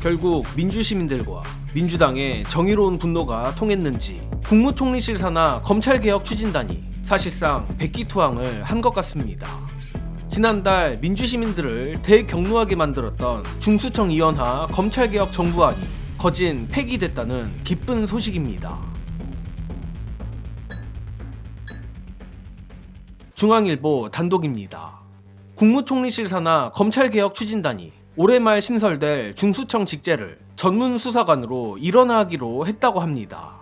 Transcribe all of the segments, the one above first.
결국 민주시민들과 민주당의 정의로운 분노가 통했는지 국무총리실 산하 검찰개혁 추진단이 사실상 백기투항을 한 것 같습니다. 지난달 민주시민들을 대경로하게 만들었던 중수청 이원화 검찰개혁 정부안이 거진 폐기됐다는 기쁜 소식입니다. 중앙일보 단독입니다. 국무총리실 산하 검찰개혁 추진단이 올해 말 신설될 중수청 직제를 전문수사관으로 일원화하기로 했다고 합니다.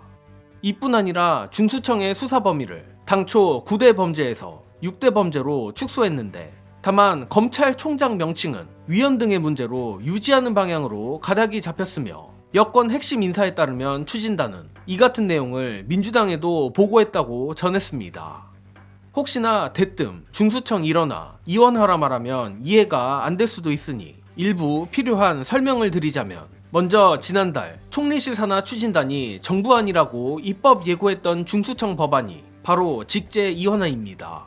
이뿐 아니라 중수청의 수사 범위를 당초 9대 범죄에서 6대 범죄로 축소했는데 다만 검찰총장 명칭은 위헌 등의 문제로 유지하는 방향으로 가닥이 잡혔으며 여권 핵심 인사에 따르면 추진단은 이 같은 내용을 민주당에도 보고했다고 전했습니다. 혹시나 대뜸 중수청 일원화, 이원화라 말하면 이해가 안 될 수도 있으니 일부 필요한 설명을 드리자면 먼저 지난달 총리실 산하 추진단이 정부안이라고 입법 예고했던 중수청 법안이 바로 직제 이원화입니다.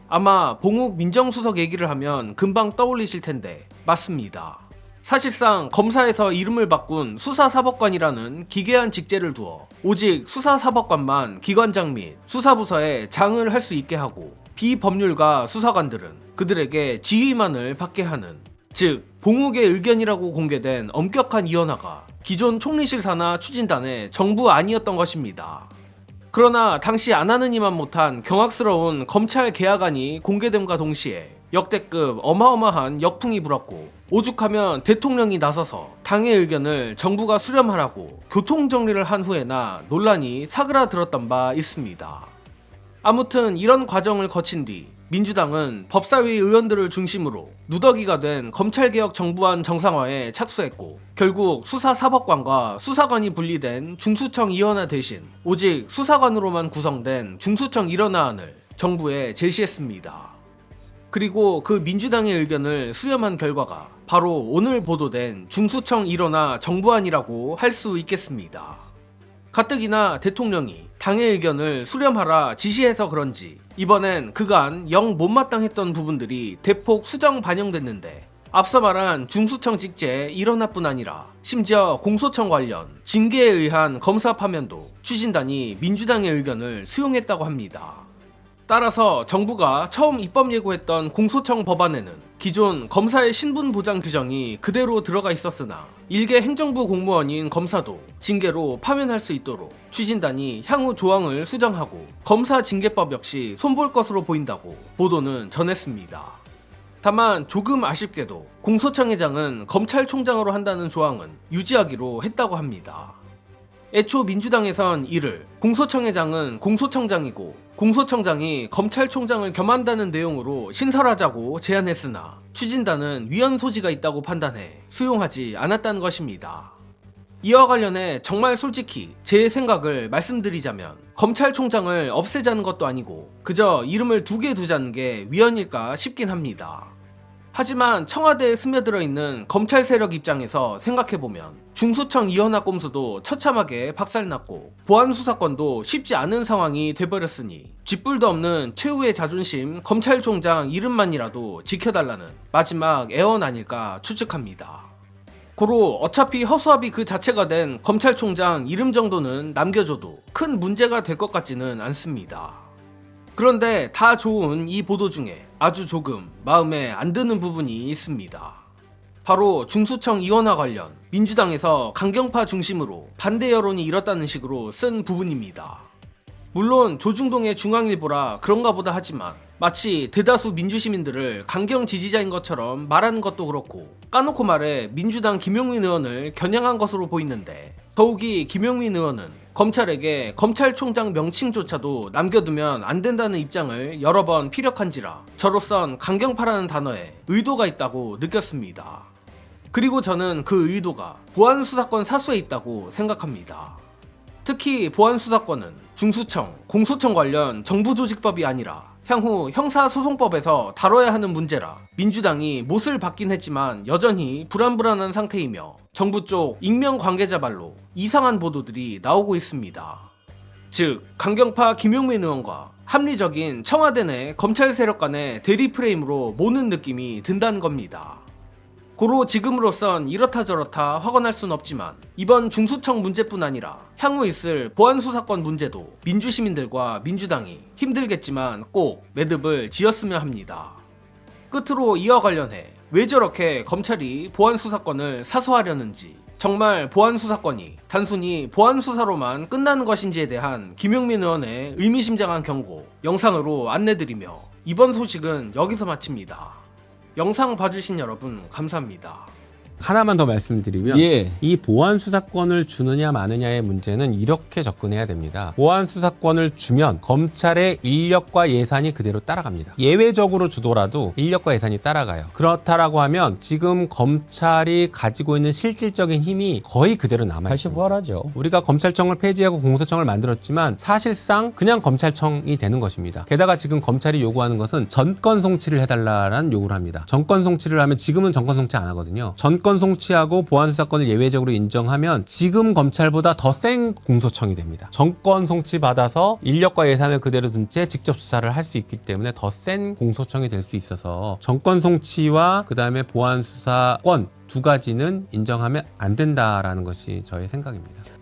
아마 봉욱 민정수석 얘기를 하면 금방 떠올리실 텐데 맞습니다. 사실상 검사에서 이름을 바꾼 수사사법관이라는 기괴한 직제를 두어 오직 수사사법관만 기관장 및 수사부서에 장을 할 수 있게 하고 비법률가 수사관들은 그들에게 지휘만을 받게 하는, 즉 봉욱의 의견이라고 공개된 엄격한 이원화가 기존 총리실 산하 추진단의 정부안이었던 것입니다. 그러나 당시 안 하느니만 못한 경악스러운 검찰 개혁안이 공개됨과 동시에 역대급 어마어마한 역풍이 불었고 오죽하면 대통령이 나서서 당의 의견을 정부가 수렴하라고 교통정리를 한 후에나 논란이 사그라들었던 바 있습니다. 아무튼 이런 과정을 거친 뒤 민주당은 법사위 의원들을 중심으로 누더기가 된 검찰개혁 정부안 정상화에 착수했고 결국 수사사법관과 수사관이 분리된 중수청 이원화 대신 오직 수사관으로만 구성된 중수청 일원화안을 정부에 제시했습니다. 그리고 그 민주당의 의견을 수렴한 결과가 바로 오늘 보도된 중수청 일원화 정부안이라고 할 수 있겠습니다. 가뜩이나 대통령이 당의 의견을 수렴하라 지시해서 그런지 이번엔 그간 영 못마땅했던 부분들이 대폭 수정 반영됐는데 앞서 말한 중수청 직제 일원화뿐 아니라 심지어 공소청 관련 징계에 의한 검사 파면도 추진단이 민주당의 의견을 수용했다고 합니다. 따라서 정부가 처음 입법 예고했던 공소청 법안에는 기존 검사의 신분 보장 규정이 그대로 들어가 있었으나 일개 행정부 공무원인 검사도 징계로 파면할 수 있도록 추진단이 향후 조항을 수정하고 검사 징계법 역시 손볼 것으로 보인다고 보도는 전했습니다. 다만 조금 아쉽게도 공소청회장은 검찰총장으로 한다는 조항은 유지하기로 했다고 합니다. 애초 민주당에선 이를 공소청회장은 공소청장이고 공소청장이 검찰총장을 겸한다는 내용으로 신설하자고 제안했으나 추진단은 위헌 소지가 있다고 판단해 수용하지 않았다는 것입니다. 이와 관련해 정말 솔직히 제 생각을 말씀드리자면 검찰총장을 없애자는 것도 아니고 그저 이름을 두 개 두자는 게 위헌일까 싶긴 합니다. 하지만 청와대에 스며들어 있는 검찰 세력 입장에서 생각해보면 중수청 이원화 꼼수도 처참하게 박살났고 보안수사권도 쉽지 않은 상황이 돼버렸으니 쥐뿔도 없는 최후의 자존심 검찰총장 이름만이라도 지켜달라는 마지막 애원 아닐까 추측합니다. 고로 어차피 허수아비 그 자체가 된 검찰총장 이름 정도는 남겨줘도 큰 문제가 될 것 같지는 않습니다. 그런데 다 좋은 이 보도 중에 아주 조금 마음에 안 드는 부분이 있습니다. 바로 중수청 이원화 관련 민주당에서 강경파 중심으로 반대 여론이 일었다는 식으로 쓴 부분입니다. 물론 조중동의 중앙일보라 그런가 보다 하지만 마치 대다수 민주시민들을 강경 지지자인 것처럼 말하는 것도 그렇고 까놓고 말해 민주당 김용민 의원을 겨냥한 것으로 보이는데 더욱이 김용민 의원은 검찰에게 검찰총장 명칭조차도 남겨두면 안 된다는 입장을 여러 번 피력한지라 저로선 강경파라는 단어에 의도가 있다고 느꼈습니다. 그리고 저는 그 의도가 보안수사권 사수에 있다고 생각합니다. 특히 보안수사권은 중수청, 공소청 관련 정부조직법이 아니라 향후 형사소송법에서 다뤄야 하는 문제라 민주당이 못을 받긴 했지만 여전히 불안불안한 상태이며 정부 쪽 익명 관계자 말로 이상한 보도들이 나오고 있습니다. 즉 강경파 김용민 의원과 합리적인 청와대 내 검찰 세력 간의 대리 프레임으로 모는 느낌이 든다는 겁니다. 고로 지금으로선 이렇다 저렇다 화가 날 순 없지만 이번 중수청 문제뿐 아니라 향후 있을 보안수사권 문제도 민주시민들과 민주당이 힘들겠지만 꼭 매듭을 지었으면 합니다. 끝으로 이와 관련해 왜 저렇게 검찰이 보안수사권을 사수하려는지, 정말 보안수사권이 단순히 보안수사로만 끝나는 것인지에 대한 김용민 의원의 의미심장한 경고 영상으로 안내드리며 이번 소식은 여기서 마칩니다. 영상 봐주신 여러분 감사합니다. 하나만 더 말씀드리면 이 보안 수사권을 주느냐 마느냐의 문제는 이렇게 접근해야 됩니다. 보안 수사권을 주면 검찰의 인력과 예산이 그대로 따라갑니다. 예외적으로 주더라도 인력과 예산이 따라가요. 그렇다라고 하면 지금 검찰이 가지고 있는 실질적인 힘이 거의 그대로 남아있습니다. 다시 부활하죠. 우리가 검찰청을 폐지하고 공소청을 만들었지만 사실상 그냥 검찰청이 되는 것입니다. 게다가 지금 검찰이 요구하는 것은 전권 송치를 해달라는 요구를 합니다. 전권 송치를 하면 지금은 전권 송치 안 하거든요. 전권 송치하고 보안수사권을 예외적으로 인정하면 지금 검찰보다 더 센 공소청이 됩니다. 전권 송치 받아서 인력과 예산을 그대로 둔 채 직접 수사를 할 수 있기 때문에 더 센 공소청이 될 수 있어서 전권 송치와 그 다음에 보안수사권 두 가지는 인정하면 안 된다라는 것이 저의 생각입니다.